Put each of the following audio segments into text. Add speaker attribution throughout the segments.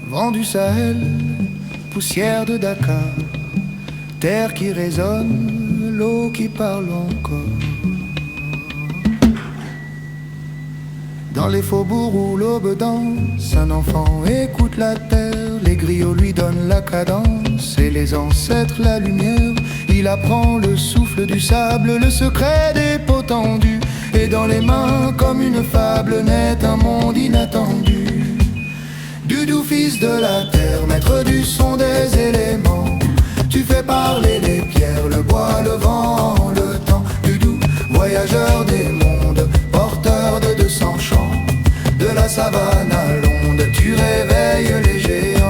Speaker 1: Vent du Sahel, poussière de Dakar, terre qui résonne, l'eau qui parle encore. Dans les faubourgs où l'aube danse, un enfant écoute la terre, les griots lui donnent la cadence et les ancêtres la lumière. Il apprend le souffle du sable, le secret des peaux tendues, et dans les mains comme une fable naît un monde inattendu. Doudou, fils de la terre, maître du son des éléments, tu fais parler les pierres, le bois, le vent, le temps. Doudou, voyageur des mondes, porteur de 200 chants, de la savane à l'onde, tu réveilles les géants.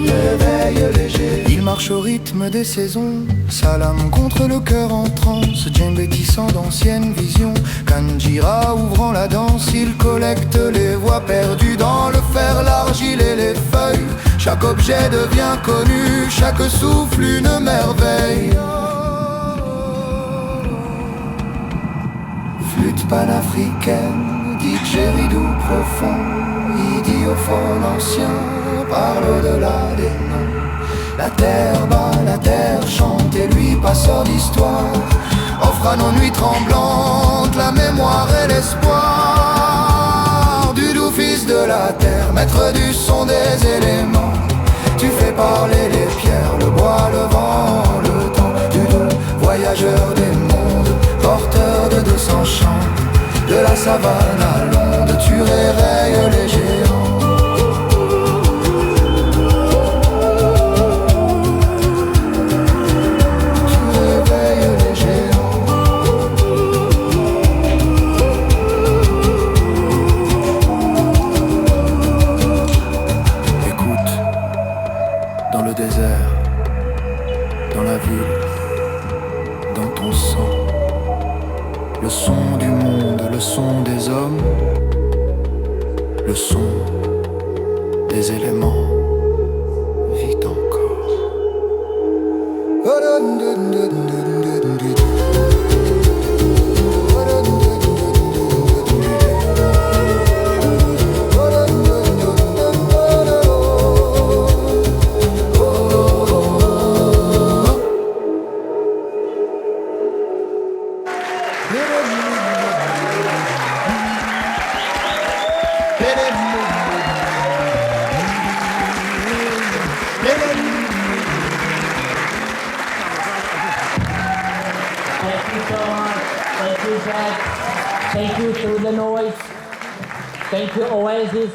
Speaker 1: Réveille les géants. Il marche au rythme des saisons, sa lame contre le cœur en transe, djembé tissant d'anciennes visions, Kanjira ouvrant la danse, il collecte les voix perdues dans le fer, l'argile et les feuilles. Chaque objet devient connu, chaque souffle une merveille. Flûte panafricaine, didgeridoo profond, idiophone ancien, parle au-delà des noms. La terre bat, la terre chante et lui, passeur d'histoire, offre à nos nuits tremblantes la mémoire et l'espoir. Doudou, fils de la terre, maître du son des éléments, tu fais parler les pierres, le bois, le vent, le temps. Doudou, voyageur des mondes, porteur de 200 chants, de la savane à l'onde, tu réveilles les géants. Dans le désert, dans la ville, dans ton sang, le son du monde, le son des hommes, le son des éléments vit encore.
Speaker 2: Thank you so much. Thank you, Jack. Thank you Through the Noise. Thank you, Oasis.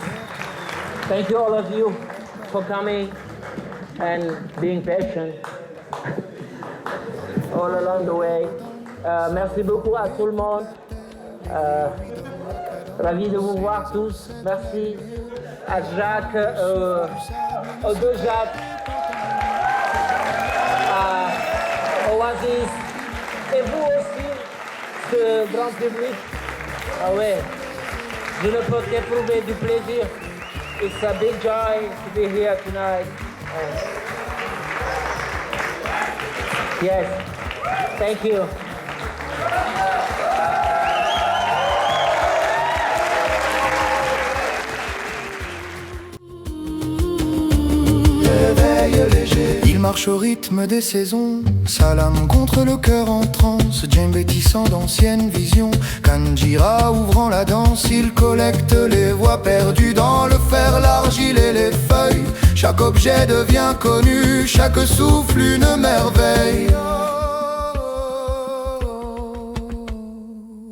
Speaker 2: Thank you, all of you, for coming and being patient all along the way. Merci beaucoup à tout le monde. Ravi de vous voir tous. Merci à Jacques, aux deux Jacques, à Oasis, et vous aussi, ce grand public. Ah ouais, je ne peux qu'éprouver du plaisir. It's a big joy to be here tonight. Yes, thank you.
Speaker 1: Il marche au rythme des saisons, sa lame contre le cœur en transe, djembé tissant d'anciennes visions, Kanjira ouvrant la danse, il collecte les voix perdues dans le fer, l'argile et les feuilles. Chaque objet devient connu, chaque souffle une merveille.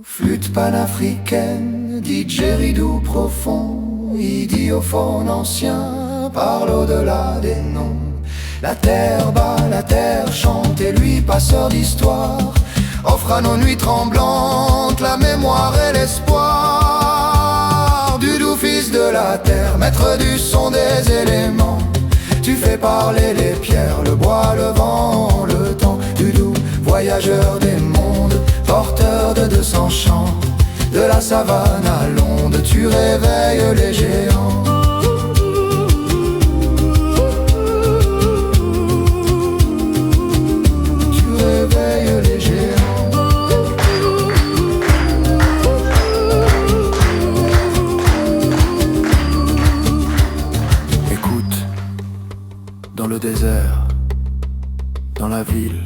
Speaker 1: Flûte panafricaine, didgeridoo profond, idiophone ancien, parle au-delà des noms. La terre bat, la terre chante et lui, passeur d'histoire, offre à nos nuits tremblantes la mémoire et l'espoir. Doudou, fils de la terre, maître du son des éléments, tu fais parler les pierres, le bois, le vent, le temps. Doudou, voyageur des mondes, porteur de de sang chant. De la savane à l'onde, tu réveilles les géants. Tu réveilles les géants. Écoute, dans le désert, dans la ville,